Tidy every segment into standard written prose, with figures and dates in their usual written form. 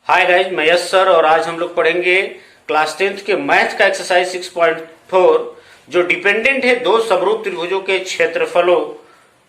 Hi guys, मैं यश sir और आज हम लोग पढ़ेंगे क्लास 10th के मैथ का एक्सरसाइज 6.4 जो डिपेंडेंट है दो समरूप त्रिभुजों के क्षेत्रफलों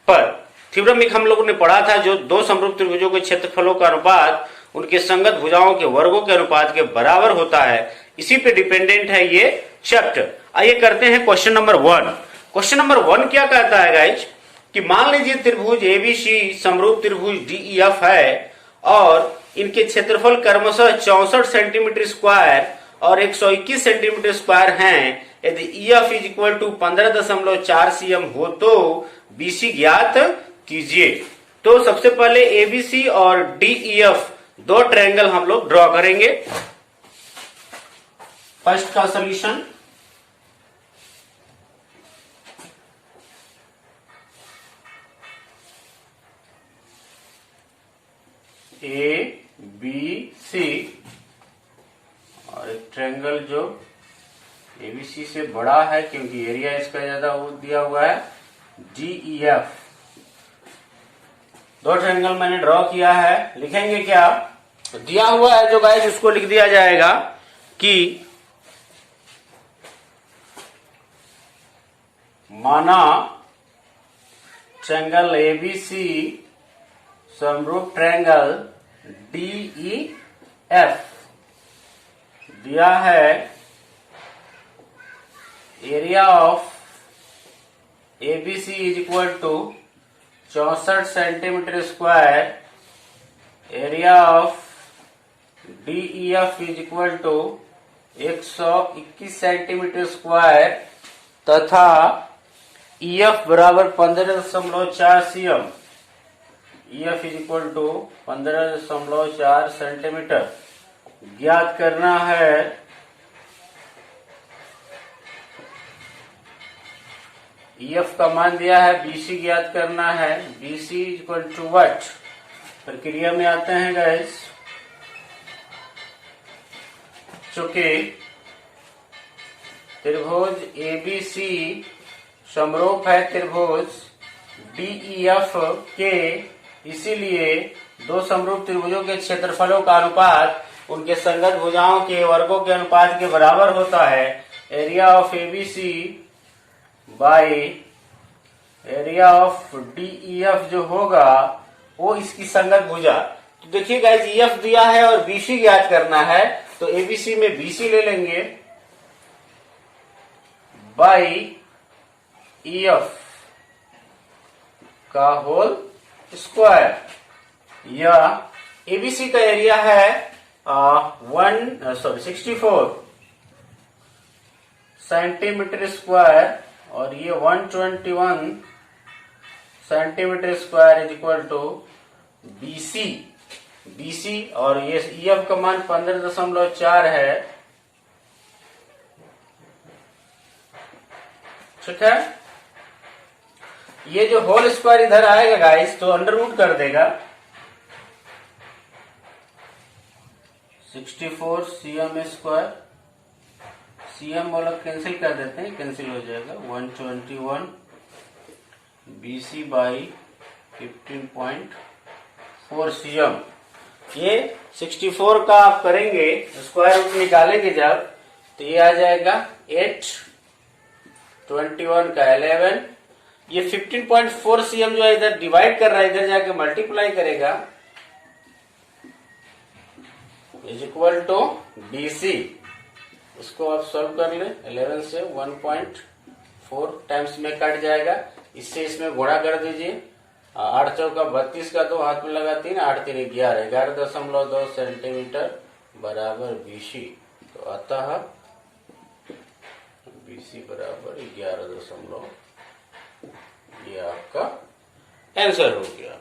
पर। थ्योरम एक हम लोगों ने पढ़ा था जो दो समरूप त्रिभुजों के क्षेत्रफलों का अनुपात उनके संगत भुजाओं के वर्गों के अनुपात के बराबर होता है। इसी पे डिपेंडेंट है ये चैप्टर। आइए करते हैं क्वेश्चन नंबर 1। क्वेश्चन नंबर 1 क्या कहता है गाइज कि मान लीजिए त्रिभुज एबीसी समरूप त्रिभुज डीईएफ है और इनके क्षेत्रफल क्रमशः 64 सेंटीमीटर स्क्वायर और 121 सेंटीमीटर स्क्वायर हैं। यदि EF is equal to 15.4 cm हो तो BC ज्ञात कीजिए। तो सबसे पहले ABC और DEF दो ट्रायंगल हम लोग ड्रॉ करेंगे। फर्स्ट का सॉल्यूशन ABC और एक ट्रायंगल जो ABC से बड़ा है क्योंकि एरिया इसका ज्यादा दिया हुआ है DEF। दो ट्रायंगल मैंने ड्रॉ किया है। लिखेंगे क्या? दिया हुआ है जो गाइस उसको लिख दिया जाएगा कि माना ट्रायंगल ABC समरूप ट्रायंगल DEF दिया है। Area of ABC is equal to 64 centimetre square. Area of DEF is equal to 121 centimetre square तथा EF बराबर 15.4 cm। EF is equal to 15.4 centimetre ज्ञात करना है। EF का मान दिया है, BC ज्ञात करना है। BC is equal to what? प्रक्रिया में आते हैं गाइस। चूंकि त्रिभुज ABC समरूप है त्रिभुज DEF के, इसीलिए दो समरूप त्रिभुजों के क्षेत्रफलों का अनुपात उनके संगत भुजाओं के वर्गों के अनुपात के बराबर होता है। Area of ABC by area of DEF जो होगा वो इसकी संगत भुजा। तो देखिए गाइस, EF दिया है और BC ज्ञात करना है, तो ABC में BC ले लेंगे बाय EF का होल स्क्वायर। या ABC का एरिया है 64 सेंटीमीटर स्क्वायर और ये 121 centimetre square is equal to BC और ये EF का मान 15.4 है। ठीक है, ये जो होल स्क्वायर इधर आएगा गाइस तो अंडर रूट कर देगा। 64 cm स्क्वायर, CM वाला कैंसिल कर देते हैं, कैंसिल हो जाएगा। 121 BC बाई 15.4 cm। ये 64 का आप करेंगे स्क्वायर रूट निकालेंगे जब, तो ये आ जाएगा 8, 21 का 11। ये 15.4 cm जो है इधर डिवाइड कर रहा है, इधर जाके मल्टीप्लाई करेगा इज इक्वल टू BC। इसको आप सॉल्व कर ले। 11 से 1.4 टाइम्स में कट जाएगा, इससे इसमें गुणा कर दीजिए। 8 चौका 32 का 2 हाथ में लगा 3, 8 3 11, 11.2 सेंटीमीटर बराबर BC। तो अतः BC बराबर 11. ये आपका आंसर हो गया।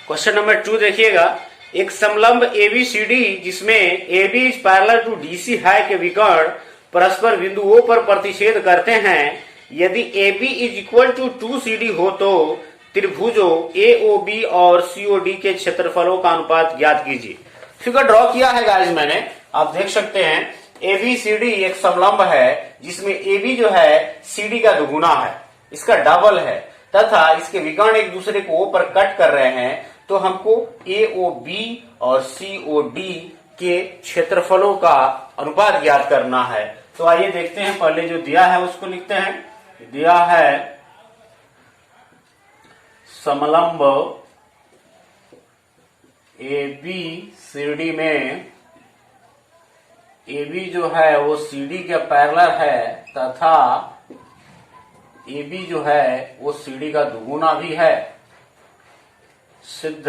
क्वेश्चन नंबर 2 देखिएगा। एक समलंब ABCD जिसमें AB is parallel to DC है के विकर्ण परस्पर बिंदु O पर प्रतिच्छेद करते हैं। यदि AB is equal to 2CD हो तो त्रिभुजों AOB और COD के क्षेत्रफलों का अनुपात ज्ञात कीजिए। फिगर ड्रॉ किया है गाइस मैंने, आप देख सकते हैं। ABCD एक समलंब है जिसमें AB जो है CD का दुगुना है, इसका डबल है तथा इसके विकर्ण एक दूसरे को O पर कट कर रहे हैं। तो हमको AOB और COD के क्षेत्रफलों का अनुपात ज्ञात करना है। तो आइए देखते हैं, पहले जो दिया है उसको लिखते हैं। दिया है समलंब ABCD में AB जो है वो CD के पैरेलल है तथा AB जो है वो CD का दुगुना भी है। सिद्ध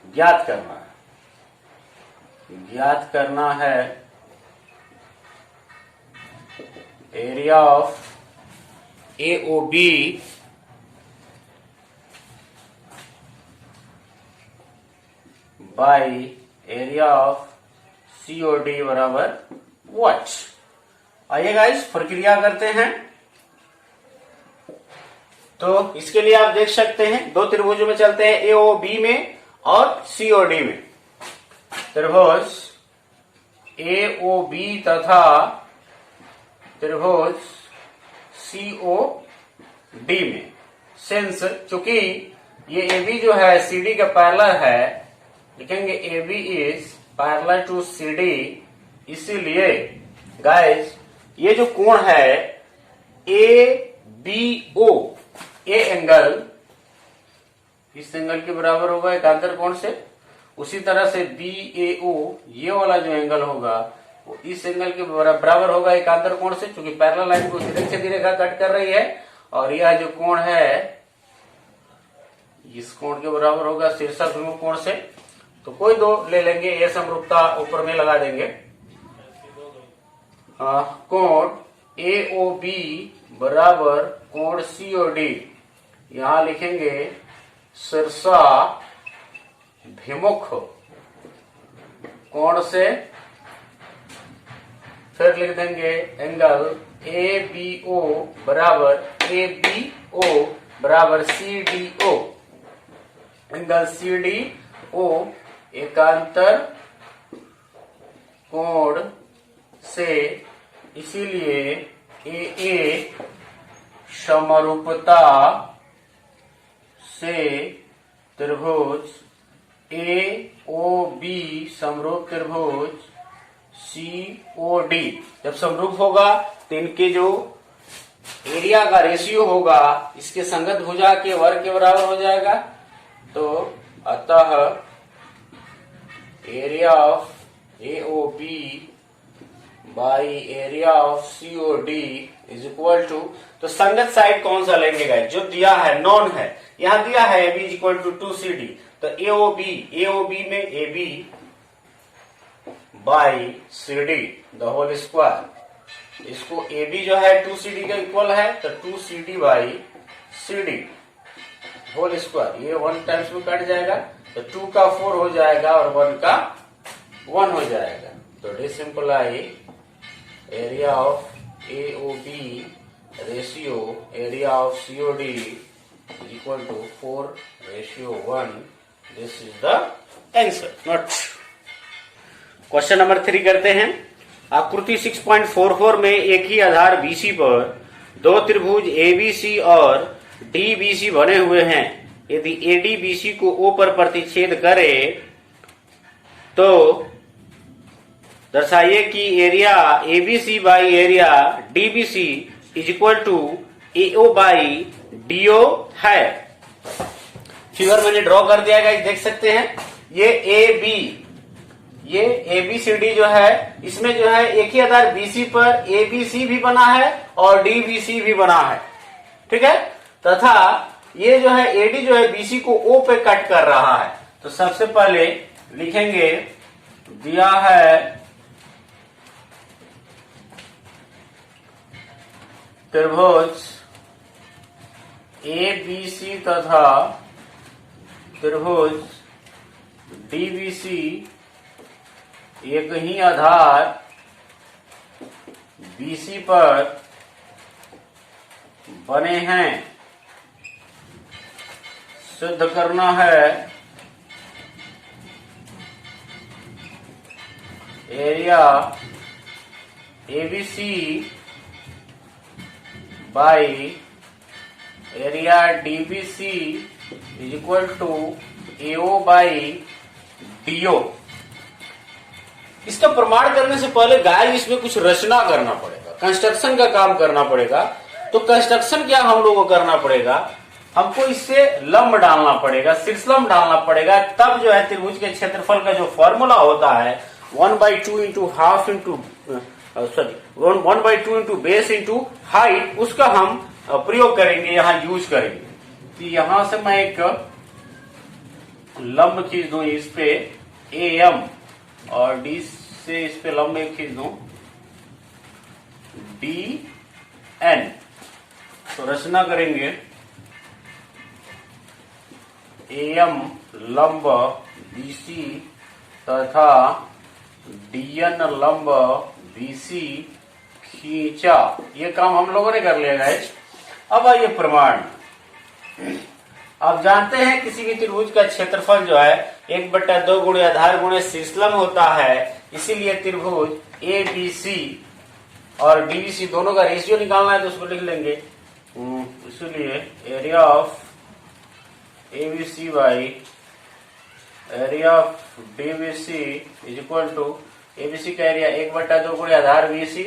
ज्ञात करना है। ज्ञात करना है area of AOB by area of COD बराबर व्हाट। आइए गाइस प्रक्रिया करते हैं। तो इसके लिए आप देख सकते हैं दो त्रिभुजों में चलते हैं, AOB में और COD में। त्रिभुज AOB तथा त्रिभुज COD में, सिंस चूंकि ये AB जो है CD का पैरेलल है, लिखेंगे AB is parallel to CD, इसीलिए गाइस ये जो कोण है ABO, ये एंगल इस एंगल के बराबर होगा एकांतर कोण से। उसी तरह से BAO, ये वाला जो एंगल होगा वो इस एंगल के बराबर होगा एकांतर कोण से, क्योंकि पैरेलल लाइन को सीधी रेखा कट कर रही है। और यह जो कोण है इस कोण के बराबर होगा शीर्षक विमुख कोण से। तो कोई दो ले लेंगे, ये समरूपता ऊपर में लगा देंगे। कोण AOB बराबर कोण COD, यहां लिखेंगे शीर्षा भिमुख कोण से। फिर लिख देंगे एंगल ABO बराबर CDO, एंगल CDO एकांतर कोण से, इसीलिए AA समरूपता से त्रिभुज AOB समरूप त्रिभुज COD जब समरूप होगा तो इनके जो एरिया का रेशियो होगा इसके संगत भुजा के वर्ग के बराबर हो जाएगा। तो अतः area of AOB by area of COD is equal to, तो संगत साइड कौन सा लेंगे गाइस, जो दिया है नॉन है। यहां दिया है AB is equal to 2CD, तो AOB में AB by CD the whole square. इसको AB जो है 2CD का इक्वल है, तो 2CD by CD whole square. ये 1 टाइम्स में कट जाएगा, तो 2 का 4 हो जाएगा और 1 का 1 हो जाएगा। तो this simply area of AOB ratio area of COD is equal to 4:1. This is the answer. Not. Question number 3 करते हैं। आकृति 6.44 में एक ही आधार BC पर दो त्रिभुज ABC और DBC बने हुए हैं। यदि ADBC को O पर प्रतिच्छेद करे तो दर्शाइए कि area ABC by area DBC is equal to AO by DO है। फिगर मैंने ड्रॉ कर दिया है, देख सकते हैं। ये ABCD जो है इसमें जो है एक ही आधार BC पर ABC भी बना है और DBC भी बना है, ठीक है। तथा ये जो है AD जो है BC को O पे कट कर रहा है। तो सबसे पहले लिखेंगे, दिया है त्रिभुज ABC तथा त्रिभुज DBC एक ही आधार BC पर बने हैं। सिद्ध करना है area ABC by area DBC is equal to AO by DO. इसका प्रमाण करने से पहले गाइस इसमें कुछ रचना करना पड़ेगा, कंस्ट्रक्शन का काम करना पड़ेगा। तो कंस्ट्रक्शन क्या हम लोगों को करना पड़ेगा, हमको इससे लंब डालना पड़ेगा, शीर्षलंब डालना पड़ेगा, तब जो है त्रिभुज के क्षेत्रफल का जो फॉर्मूला होता है 1/2 into half into sorry 1/2 into base into height, उसका हम प्रयोग करेंगे, यहाँ यूज करेंगे। तो यहां से मैं एक लंब खींच दूं इस पे AM और डी से इस पे लंब एक खींच दूं DN। तो रचना करेंगे AM लंब BC तथा DN लंब BC खींचा। ये काम हम लोगों ने कर लिया गाइस। अब आइए प्रमाण। आप जानते हैं किसी भी त्रिभुज का क्षेत्रफल जो है 1/2 गुणे आधार गुणे शीर्षलंब होता है, इसीलिए त्रिभुज ABC और DBC दोनों का रेशियो निकालना है तो उसको लिख लेंगे। इसलिए area of ABC by area of DBC is equal to ABC का एरिया 1/2 गुणे आधार BC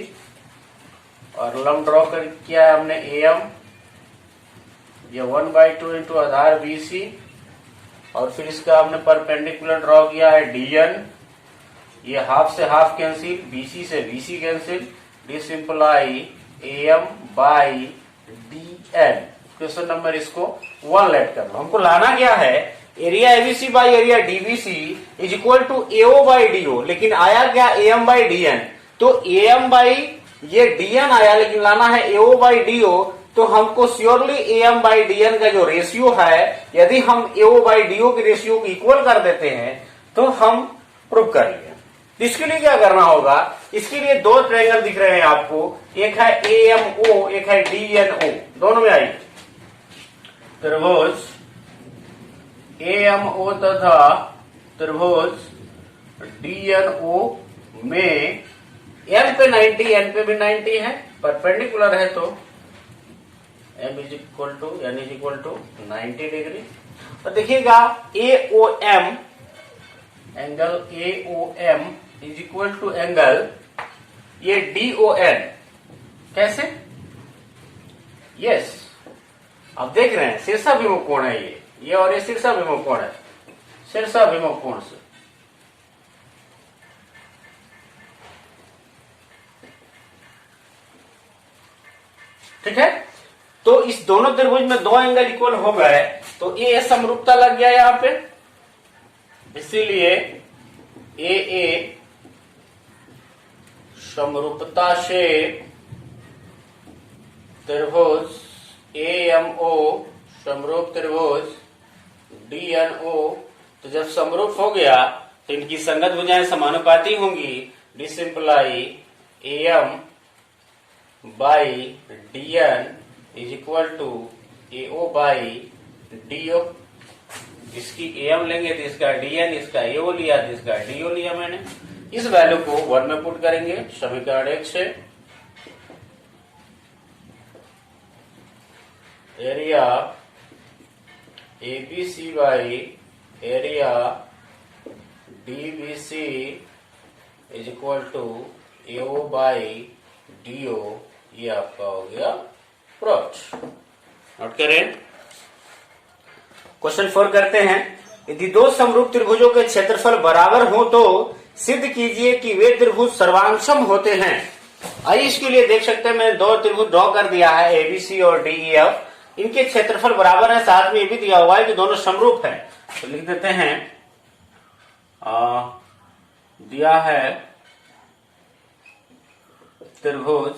और लंब ड्रॉ कर किया है हमने AM, ये 1/2 इंटू आधार BC और फिर इसका हमने परपेंडिकुलर ड्रॉ किया है DN। ये हाफ से हाफ कैंसिल, BC से BC cancel, this imply AM by DN। Question number इसको 1 लेट करना। हमको लाना क्या है, area ABC by area DBC is equal to AO by DO, लेकिन आया क्या AM बाई DN। तो AM बाई ये DN आया, लेकिन लाना है AO बाई DO। तो हमको श्योरली AM बाई DN का जो रेशियो है, यदि हम AO बाई DO के रेशियो को इक्वल कर देते हैं तो हम प्रूव कर लिए। इसके लिए क्या करना होगा, इसके लिए दो ट्रायंगल दिख रहे हैं आपको, एक है AMO, एक है DNO। दोनों में आइए, त्रिभुज AMO तथा त्रिभुज DNO में L पे 90, N पे भी 90 है, परपेंडिकुलर है तो M is equal to N is equal to 90 degree. तो देखिएगा AOM, angle AOM is equal to angle ये DON। कैसे? यस, आप देख रहे हैं शीर्षाभिमुख कोण है ये और ये शीर्षाभिमुख कोण है, शीर्षाभिमुख कोण से। ठीक है, तो इस दोनों त्रिभुज में दो एंगल इक्वल हो गए तो ये समरूपता लग गया यहां पे, इसीलिए AA समरूपता से त्रिभुज AMO समरूप त्रिभुज DNO। तो जब समरूप हो गया तो इनकी संगत भुजाएं समानुपाती होंगी, this imply AM by DN is equal to AO by DO। इसकी AM लेंगे तो इसका DN, इसका AO लिया तो इसका DO लिया मैंने। इस वैल्यू को 1 में पुट करेंगे समीकरण 1 से। Area ABC by area DBC is equal to AO by DO। ये आपका हो गया प्रूफ। नोट करें। क्वेश्चन 4 करते हैं, यदि दो समरूप त्रिभुजों के क्षेत्रफल बराबर हो तो सिद्ध कीजिए कि वे त्रिभुज सर्वांशम होते हैं। आइए इसके लिए देख सकते हैं, मैंने दो त्रिभुज ड्रॉ कर दिया है ABC और DEF। इनके क्षेत्रफल बराबर है, साथ में ये भी दिया हुआ है कि दोनों समरूप है। तो लिख देते हैं, दिया है त्रिभुज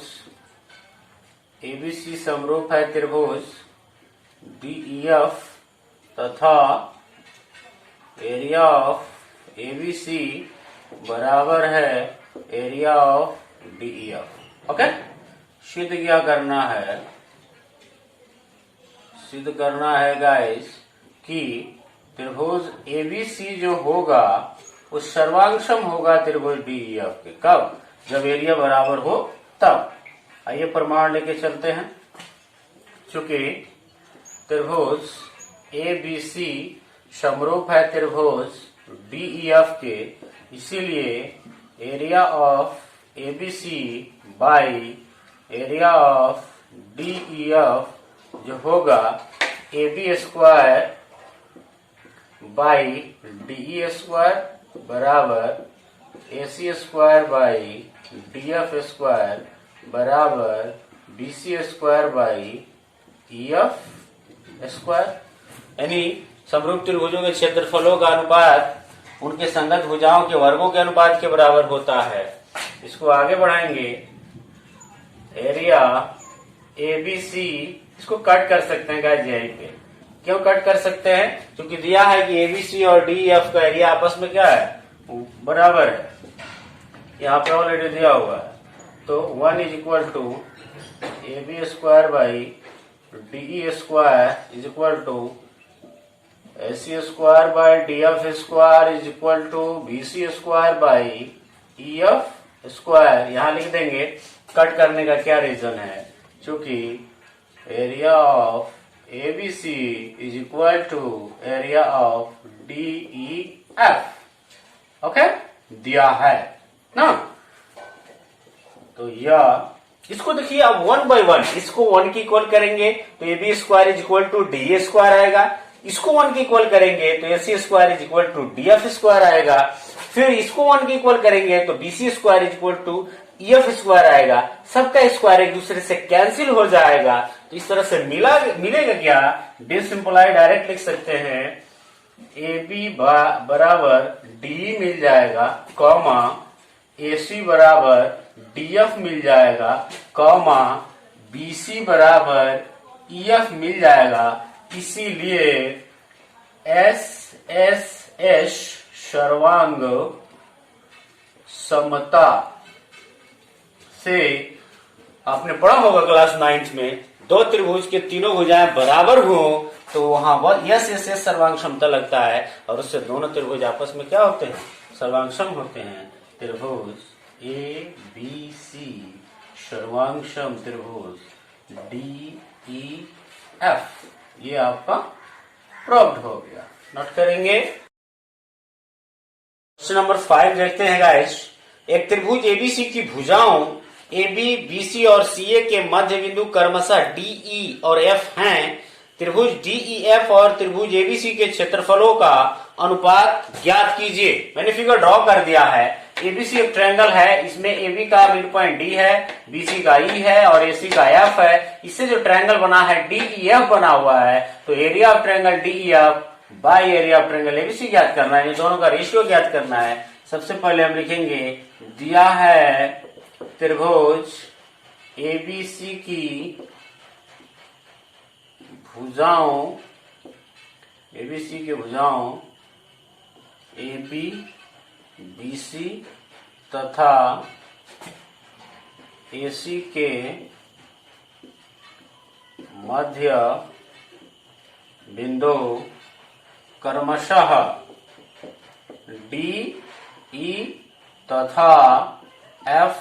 ABC समरूप है त्रिभुज DEF तथा एरिया ऑफ ABC बराबर है एरिया ऑफ DEF। ओके, सिद्ध क्या करना है, सिद्ध करना है गाइस कि त्रिभुज ABC जो होगा वो सर्वांशम होगा त्रिभुज DEF के। कब? जब एरिया बराबर हो तब। आइए प्रमाण लेके चलते हैं। चूंकि त्रिभुज ABC समरूप है त्रिभुज DEF के, इसीलिए area of ABC by area of DEF जो होगा AB square by DE square बराबर AC square by DF square बराबर BC square by EF square. यानी समरूप त्रिभुजों के क्षेत्रफलों का अनुपात उनके संगत भुजाओं के वर्गों के अनुपात के बराबर होता है। इसको आगे बढ़ाएंगे, एरिया ABC, इसको कट कर सकते हैं गाइस यहीं पे। क्यों कट कर सकते हैं? क्योंकि दिया है कि ABC और DEF का एरिया आपस में क्या है, बराबर है। यहाँ पे ऑलरेडी दिया हुआ है। तो 1 is equal to AB square by DE square is equal to AC square by DF square is equal to BC square by EF square. यहाँ लिख देंगे। कट करने का क्या रीजन है? क्योंकि area of ABC is equal to area of DEF, okay, दिया है ना। तो यह इसको देखिए, अब 1 बाई 1 इसको 1 की इक्वल करेंगे तो AB square is equal to DA square आएगा। इसको 1 की इक्वल करेंगे तो AC square is equal to DF square आएगा। फिर इसको 1 की इक्वल करेंगे तो BC square is equal to EF square आएगा। सबका स्क्वायर एक दूसरे से कैंसिल हो जाएगा। तो इस तरह से मिलेगा क्या? डिसिंपलाई डायरेक्ट लिख सकते हैं, AB बराबर DE मिल जाएगा, कॉमा AC बराबर DF मिल जाएगा, कॉमा BC बराबर EF मिल जाएगा। इसीलिए SSS सर्वांग समता से आपने पढ़ा होगा क्लास 9 में, दो त्रिभुज के तीनों भुजाएं बराबर हो तो वहां SSS सर्वांग समता लगता है और उससे दोनों त्रिभुज आपस में क्या होते हैं, सर्वांगसम होते हैं। त्रिभुज ABC सर्वांगसम त्रिभुज DEF, ये आपका प्रूव्ड हो गया। नोट करेंगे। क्वेश्चन नंबर 5 देखते हैं गाइस। एक त्रिभुज ABC की भुजाओं AB, BC और CA के मध्य बिंदु क्रमशः DE और F हैं। त्रिभुज DEF और त्रिभुज ABC के क्षेत्रफलों का अनुपात ज्ञात कीजिए। मैंने फिगर ड्रॉ कर दिया है। ABC एक ट्रायंगल है, इसमें AB का मिड पॉइंट D है, BC का E है और AC का F है। इससे जो ट्रायंगल बना है DEF बना हुआ है, तो area of triangle DEF by area of triangle ABC ज्ञात करना है। ये दोनों का रेशियो ज्ञात करना है। सबसे पहले हम लिखेंगे, दिया है त्रिभुज ABC की भुजाओं, ABC की भुजाओं AB, BC तथा AC के मध्य बिंदु क्रमशः DE तथा F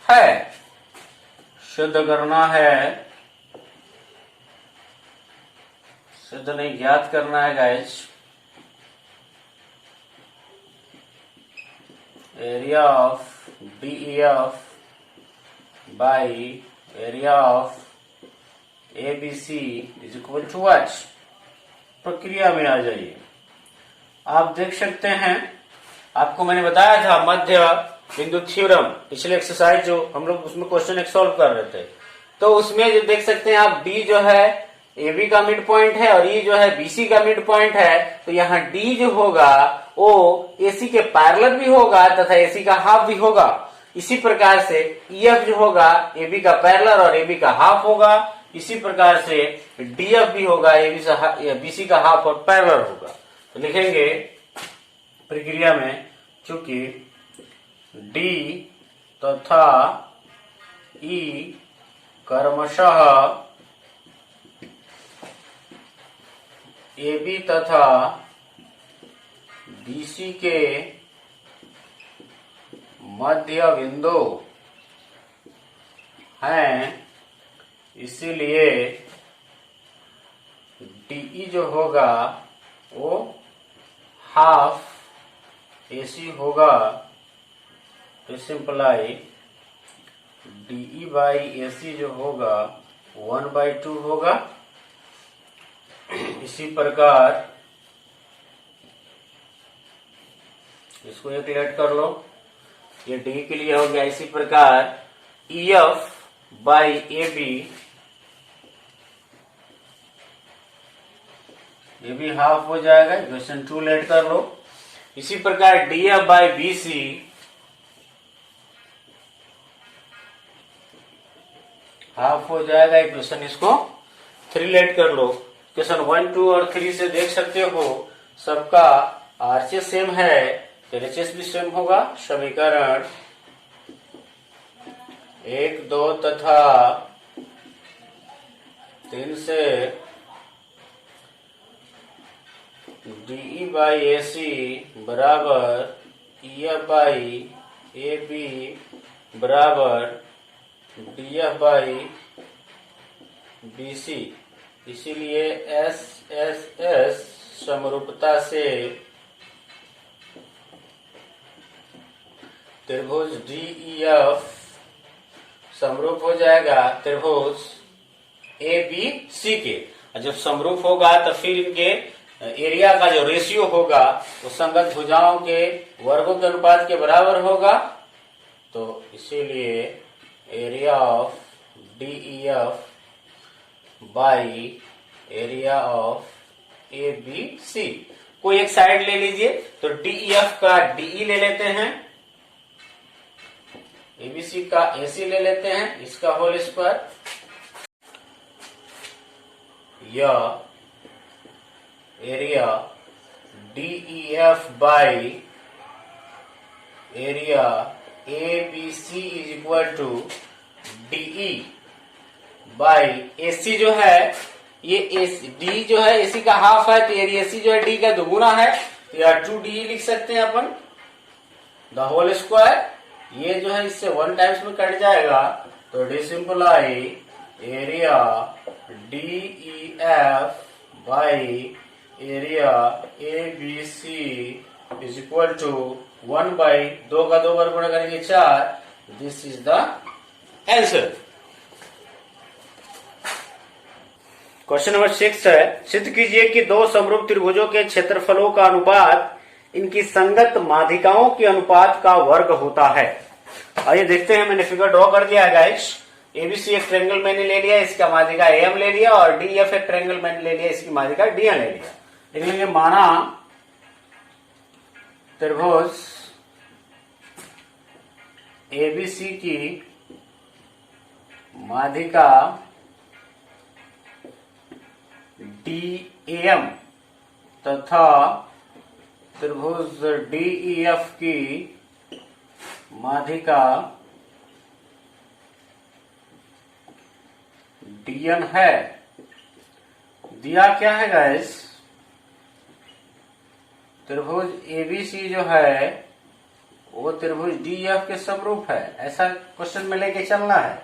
है। सिद्ध करना है, सिद्ध नहीं ज्ञात करना है guys. Area of DEF by area of ABC is equal to what? प्रक्रिया में आ जाइए। आप देख सकते हैं, आपको मैंने बताया था मध्य बिंदु थ्योरम, पिछले एक्सरसाइज जो हम लोग उसमें क्वेश्चन एक सॉल्व कर रहे थे, तो उसमें जो देख सकते हैं आप, D जो है AB का मिड पॉइंट है और E जो है BC का मिड पॉइंट है। तो यहाँ D जो होगा वो AC के पैरेलल भी होगा तथा AC का हाफ भी होगा। इसी प्रकार से EF जो होगा AB का पैरेलल और AB का हाफ होगा। इसी प्रकार से DF भी होगा BC का हाफ और पैरेलल होगा। तो लिखेंगे प्रक्रिया में, चूंकि D तथा E क्रमशः AB तथा BC के मध्य बिंदु हैं, इसीलिए DE जो होगा वो हाफ AC होगा तो सिंपलाई DE बाई AC जो होगा 1/2 होगा। इसी प्रकार इसको एक लेट कर लो, ये डी के लिए हो गया। इसी प्रकार EF बाई AB ये भी हाफ हो जाएगा, इक्वेशन 2 लेट कर लो। इसी प्रकार DF बाई BC हाफ हो जाएगा, इक्वेशन इसको 3 लेट कर लो। इक्वेशन 1, 2 और 3 से देख सकते हो सबका RHS सेम है, LHS भी सेम होगा। समीकरण 1, 2 तथा 3 से DE बाई AC बराबर EF बाई AB बराबर DF बाई BC। इसीलिए SSS समरूपता से त्रिभुज DEF समरूप हो जाएगा त्रिभुज ABC के। जब समरूप होगा तो फिर इनके एरिया का जो रेशियो होगा वो संगत भुजाओं के वर्गों के अनुपात के बराबर होगा। तो इसीलिए area of DEF by area of ABC। कोई एक साइड ले लीजिए, तो DEF का DE ले लेते हैं, ABC का AC ले लेते हैं, इसका होल स्क्वायर, या area DEF by area ABC is equal to DE by AC जो है ये D जो है AC का हाफ है, तो एरिया AC जो है D का दोगुना है, तो या 2DE लिख सकते हैं अपन, द होल स्क्वायर। ये जो है इससे 1 टाइम्स में कट जाएगा, तो the simply area DEF by area ABC is equal to 1/2 का 2 बार गुणा करेंगे 4। This is the answer. Question number 6 है, सिद्ध कीजिए कि दो समरूप त्रिभुजों के क्षेत्रफलों का अनुपात इनकी संगत माध्यिकाओं के अनुपात का वर्ग होता है। आइए देखते हैं, मैंने फिगर ड्रॉ कर दिया है गाइस। ABC एक ट्रायंगल मैंने ले लिया, इसका माध्यिका AM ले लिया, और DF एक ट्रायंगल मैंने ले लिया, इसकी माध्यिका DN ले लिया। लिख लेंगे, माना त्रिभुज ABC की माध्यिका DAM तथा त्रिभुज DEF की माध्यिका DN है। दिया क्या है गाइस, त्रिभुज ABC जो है वो त्रिभुज DEF के समरूप है, ऐसा क्वेश्चन में लेके चलना है।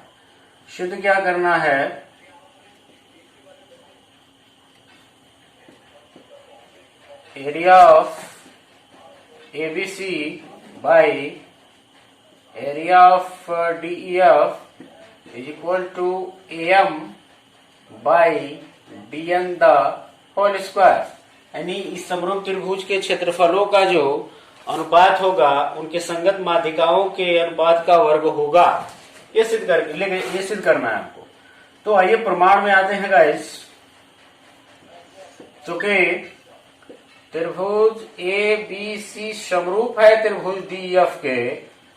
शुद्ध क्या करना है, area of ABC by area of DEF is equal to AM by DN the whole square. यानी इस समरूप त्रिभुज के क्षेत्रफलों का जो अनुपात होगा उनके संगत माध्यिकाओं के अनुपात का वर्ग होगा। ये सिद्ध करना है आपको। तो आइए प्रमाण में आते हैं गाइस। चूंकि त्रिभुज ABC समरूप है त्रिभुज DEF के,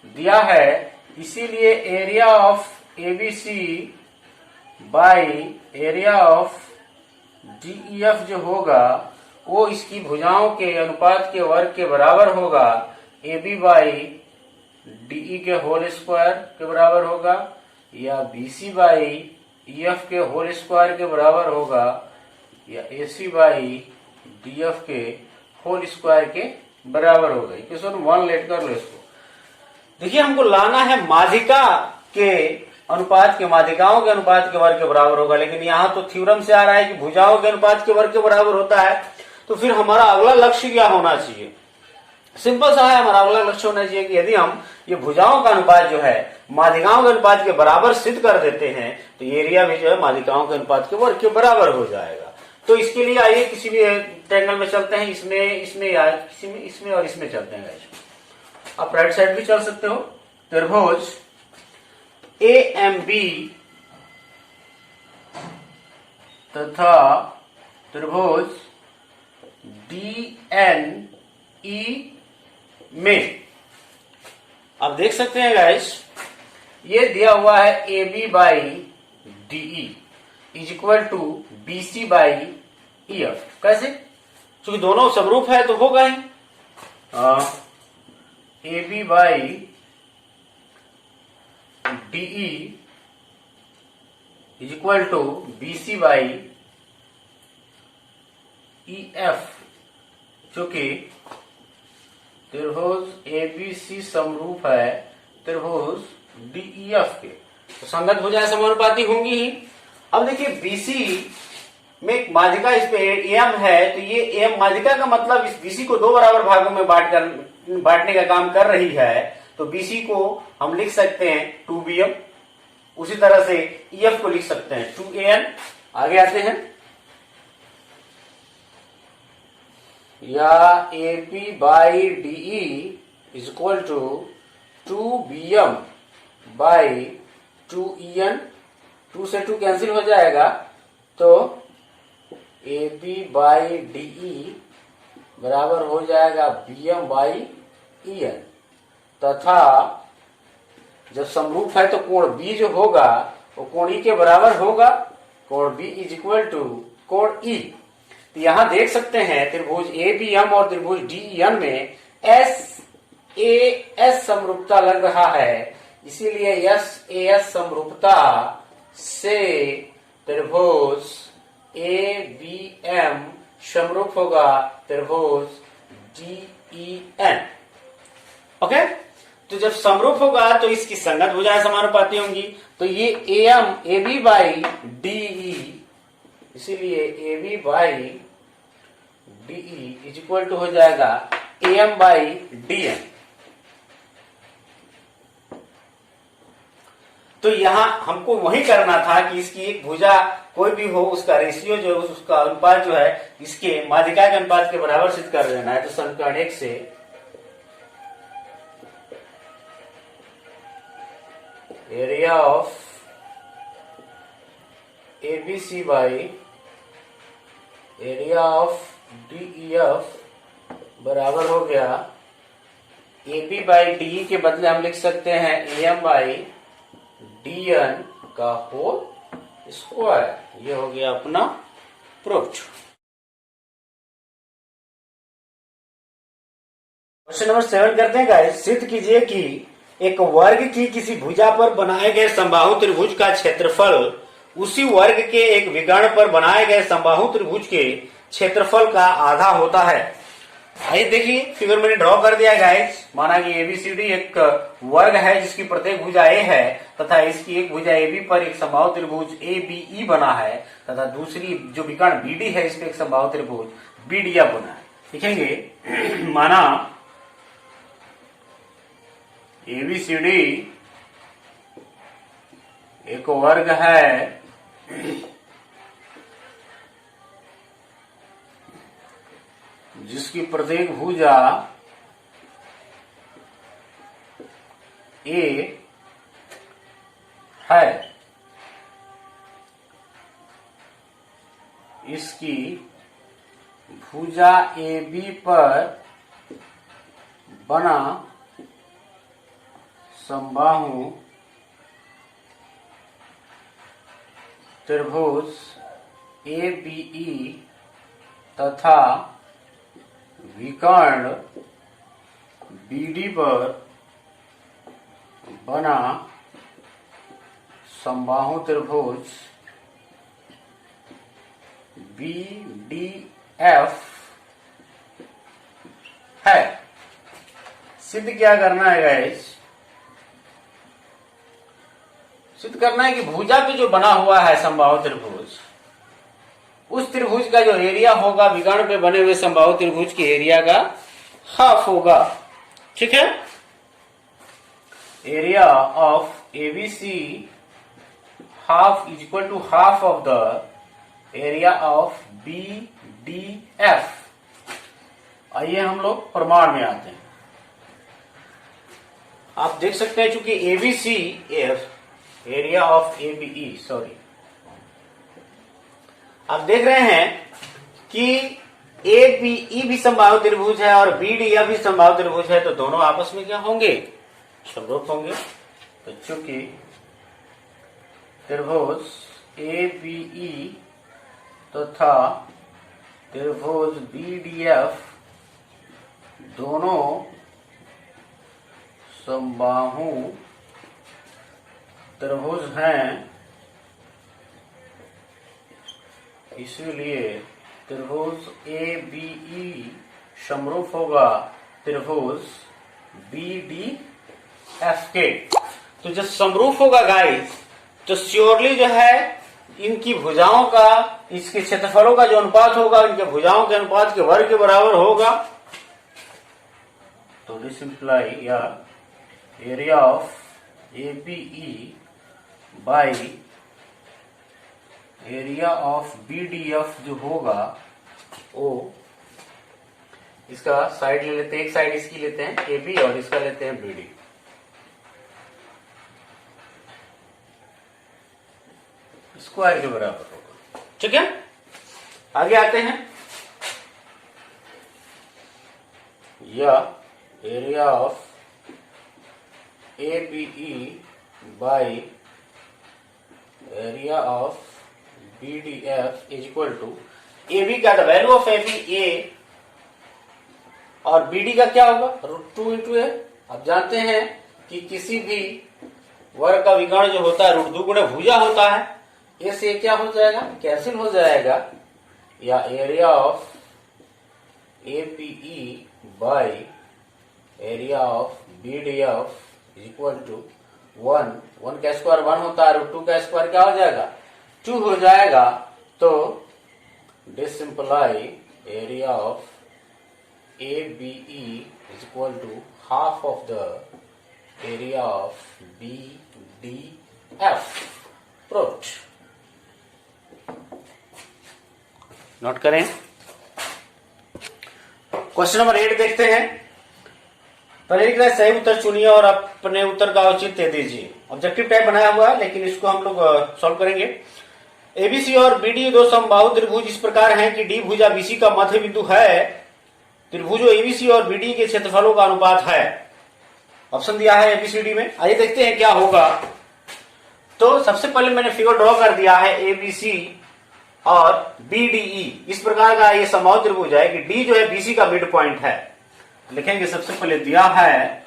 दिया है, इसीलिए area of ABC by area of DEF जो होगा वो इसकी भुजाओं के अनुपात के वर्ग के बराबर होगा। AB बाई DE के होल स्क्वायर के बराबर होगा, या BC बाई EF के होल स्क्वायर के बराबर होगा, या AC बाई DF के होल स्क्वायर के बराबर होगा। इक्वेशन 1 लेट कर लो इसको। देखिए, हमको लाना है माध्यिका के अनुपात के, माध्यिकाओं के अनुपात के वर्ग के बराबर होगा, लेकिन यहां तो थ्योरम से आ रहा है कि भुजाओं के अनुपात के वर्ग के बराबर होता है। तो फिर हमारा अगला लक्ष्य क्या होना चाहिए, सिंपल सा है, हमारा अगला लक्ष्य होना चाहिए कि यदि हम ये भुजाओं का अनुपात जो है माध्यिकाओं के अनुपात के बराबर सिद्ध कर देते हैं तो एरिया भी जो है माध्यिकाओं के अनुपात के वर्ग के बराबर हो जाएगा। तो इसके लिए आइए किसी भी ट्रायंगल में चलते हैं, इसमें या किसी में, इसमें और इसमें चलते हैं गाइस। आप राइट साइड भी चल सकते हो। त्रिभुज AMB तथा त्रिभुज DNE में आप देख सकते हैं गाइस, ये दिया हुआ है AB by DE is equal to BC by EF। कैसे? क्योंकि दोनों समरूप है तो होगा ही। AB by DE is equal to BC by EF, चूंकि त्रिभुज ABC समरूप है त्रिभुज DEF के, तो संगत भुजाएं समानुपाती होंगी ही। अब देखिए BC में एक माध्यिका इस पे AM है, तो ये AM माध्यिका का मतलब इस BC को दो बराबर भागों में बांटने का काम कर रही है, तो BC को हम लिख सकते हैं 2BM। उसी तरह से EF को लिख सकते हैं 2AN। आगे आते हैं, या AB by DE is equal to 2BM by 2EN। 2 से 2 कैंसिल हो जाएगा, तो AB बाई DE बराबर हो जाएगा BM बाई EN। तथा जब समरूप है तो कोण B जो होगा वो कोण E के बराबर होगा। कोण B इज इक्वल टू कोण E। तो यहां देख सकते हैं त्रिभुज ABM और त्रिभुज DEN में SAS समरूपता लग रहा है, इसीलिए SAS समरूपता से त्रिभुज ABM समरूप होगा त्रिभुज DEN। ओके, तो जब समरूप होगा तो इसकी संगत भुजाएं समानुपाती होंगी। तो ये AB बाई DE, इसीलिए AB by DE is equal to हो जाएगा AM बाई DN। तो यहां हमको वही करना था कि इसकी एक भुजा कोई भी हो, उसका रेशियो जो है, उसका अनुपात जो है इसके माध्यिका के अनुपात के बराबर सिद्ध कर देना है। तो समीकरण 1 से area of ABC by area of DEF बराबर हो गया AB बाई DE के बदले हम लिख सकते हैं AM बाई DN का होल स्क्वायर। ये हो गया अपना प्रूफ। क्वेश्चन नंबर 7 करते हैं गाइस। सिद्ध कीजिए कि एक वर्ग की किसी भुजा पर बनाए गए समबाहु त्रिभुज का क्षेत्रफल उसी वर्ग के एक विकर्ण पर बनाए गए समबाहु त्रिभुज के क्षेत्रफल का आधा होता है। आइए देखिए, फिगर मैंने ड्रॉ कर दिया गाइस। माना कि ABCD एक वर्ग है जिसकी प्रत्येक भुजा A है तथा इसकी एक भुजा AB पर एक समबाहु त्रिभुज ABE बना है तथा दूसरी जो विकर्ण BD है इस पे एक समबाहु त्रिभुज BDF बना है। लिखेंगे माना ABCD एक वर्ग है जिसकी प्रत्येक भुजा A है, इसकी भुजा AB पर बना समबाहु त्रिभुज ABE तथा विकर्ण BD पर बना समबाहु त्रिभुज BDF है। सिद्ध क्या करना है गाइस? सिद्ध करना है कि भुजा पे जो बना हुआ है समबाहु त्रिभुज, उस त्रिभुज का जो एरिया होगा विकर्ण पे बने हुए समबाहु त्रिभुज के एरिया का हाफ होगा। ठीक है, area of ABC half is equal to half of the area of B D F. आइए हम लोग प्रमाण में आते हैं। आप देख सकते हैं चूंकि ABC area of ABE, sorry, आप देख रहे हैं कि एबीई भी समबाहु त्रिभुज है और बीडीएफ भी समबाहु त्रिभुज है, तो दोनों आपस में क्या होंगे? समरूप होंगे। तो चूंकि त्रिभुज एबीई तथा त्रिभुज बीडीएफ दोनों समबाहु त्रिभुज हैं, इसलिए त्रिभुज ए बी ई समरूप होगा त्रिभुज बी डी एफ के। तो जब समरूप होगा गाइस, तो श्योरली जो है इनकी भुजाओं का, इसके क्षेत्रफलों का जो अनुपात होगा इनके भुजाओं के अनुपात के वर्ग के बराबर होगा। तो दिस इंप्लाई या area of A B E by area of B D F जो होगा वो, इसका साइड ले लेते हैं, एक साइड इसकी लेते हैं ए बी और इसका लेते हैं बी डी, स्क्वायर के बराबर होगा। ठीक है, आगे आते हैं। या area of A B E by area of B D F is equal to A B का, the value of A B A और बी डी का क्या होगा? √2 इंटू ए। आप जानते हैं कि किसी भी वर्ग का विकर्ण जो होता है √2 गुणे भुजा होता है, ए से क्या हो जाएगा? कैंसिल हो जाएगा। या area of A P E by area of B D F is equal to 1 का स्क्वायर 1 होता है, √2 का स्क्वायर क्या हो जाएगा? 2 हो जाएगा। तो this imply area of A B E is equal to half of the area of B D F. Proved. Note करें। क्वेश्चन नंबर 8 देखते हैं। पहले लिख रहे हैं सही उत्तर चुनिए और अपने उत्तर का औचित्य दीजिए। ऑब्जेक्टिव टाइप बनाया हुआ है लेकिन इसको हम लोग सॉल्व करेंगे। एबीसी और बीडी दो समबाहु त्रिभुज इस प्रकार हैं कि डी भुजा बीसी का मध्य बिंदु है। त्रिभुजों एबीसी और बीडी के क्षेत्रफलों का अनुपात है। ऑप्शन दिया है एबीसीडी में। आइए देखते हैं क्या होगा। तो सबसे पहले मैंने फिगर ड्रॉ कर दिया है एबीसी और बीडीई। इस प्रकार का ये समबाहु त्रिभुज है कि डी जो है बीसी का मिड पॉइंट है। लिखेंगे सबसे पहले दिया है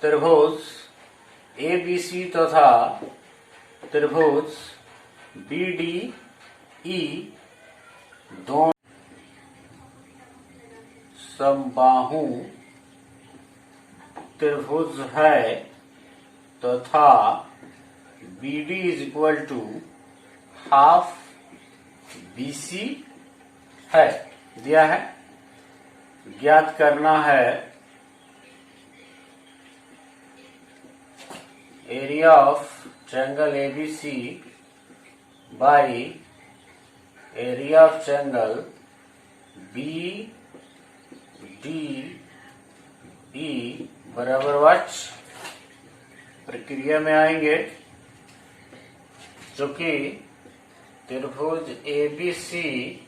त्रिभुज एबीसी तथा त्रिभुज बीडीई दोनों समबाहु त्रिभुज है तथा BD is equal to half BC है। दिया है। ज्ञात करना है area of triangle ABC by area of triangle B D E बराबर व्हाट? प्रक्रिया में आएंगे जो कि त्रिभुज एबीसी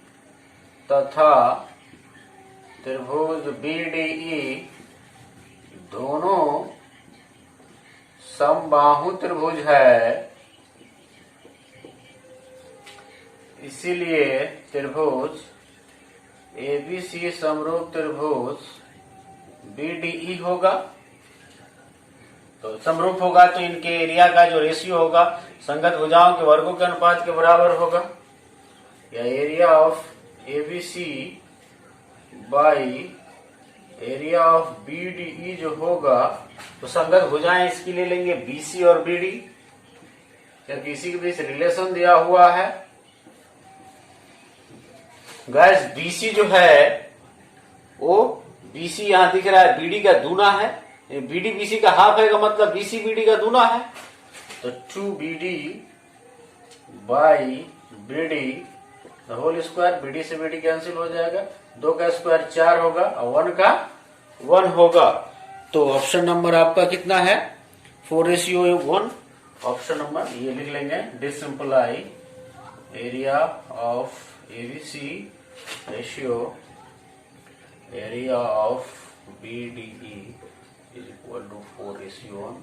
तथा त्रिभुज बीडीई दोनों समबाहु त्रिभुज है, इसीलिए त्रिभुज एबीसी समरूप त्रिभुज बीडीई होगा। तो समरूप होगा तो इनके एरिया का जो रेशियो होगा संगत भुजाओं के वर्गों के अनुपात के बराबर होगा। या area of ABC by area of BDE जो होगा तो संगत भुजाएं इसकी ले लेंगे बीसी और बीडी, क्योंकि इसी के बीच रिलेशन दिया हुआ है। गैस बीसी जो है वो बीसी यहां दिख रहा है बीडी का दूना है, बीडी बीसी का हाफ है का मतलब बीसी बीडी का दूना है। तो 2BD by BD the whole square, BD से BD कैंसिल हो जाएगा, 2 का स्क्वायर 4 होगा और 1 का 1 होगा। तो ऑप्शन नंबर आपका कितना है 4:1। ऑप्शन नंबर ये लिख लेंगे, this simply area of ABC ratio area of BDE is equal to 4:1।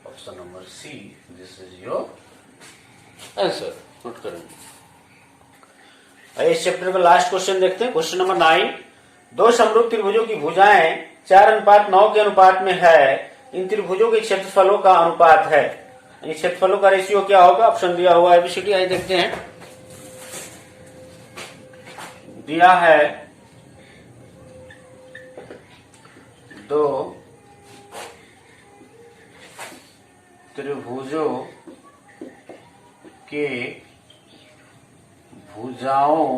Option number C, this is your answer. Note करेंगे। इस चैप्टर का लास्ट क्वेश्चन देखते हैं, क्वेश्चन नंबर 9। दो समरूप त्रिभुजों की भुजाएं 4:9 के अनुपात में है, इन त्रिभुजों के क्षेत्रफलों का अनुपात है, इन क्षेत्रफलों का रेशियो क्या होगा। ऑप्शन दिया हुआ है एबीसीडी, आइए देखते हैं। दिया है दो त्रिभुजों के भुजाओं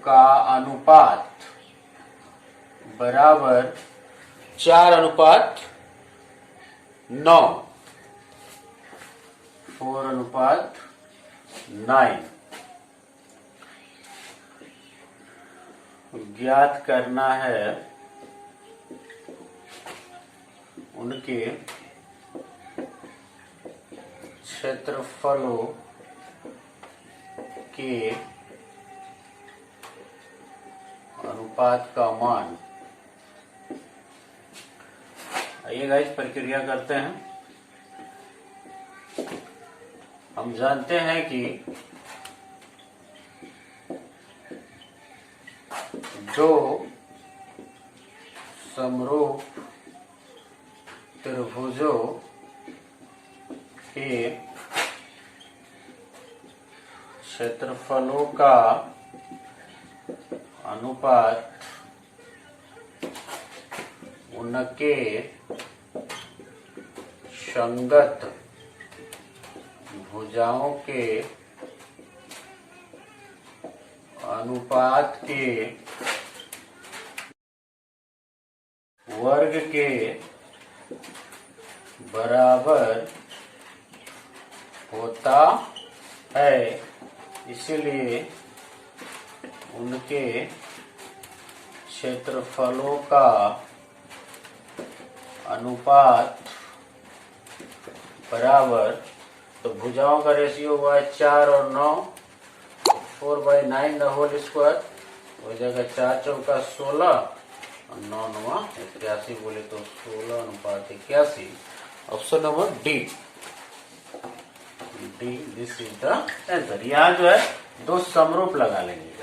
का अनुपात बराबर 4:9, 4:9। ज्ञात करना है उनके क्षेत्रफलों के अनुपात का मान। आइए गाइस प्रक्रिया करते हैं। हम जानते हैं कि दो समरूप त्रिभुजों के क्षेत्रफलों का अनुपात उनके संगत भुजाओं के अनुपात के वर्ग के बराबर होता है, इसलिए उनके क्षेत्रफलों का अनुपात बराबर, तो भुजाओं का रेशियो हुआ 4 और 9, 4/9 द होल स्क्वायर हो जाएगा। 4 चौका 16 और 9 9 81, बोले तो 16:81। Option number D, this is the answer. यहाँ जो है दो समरूप लगा लेंगे।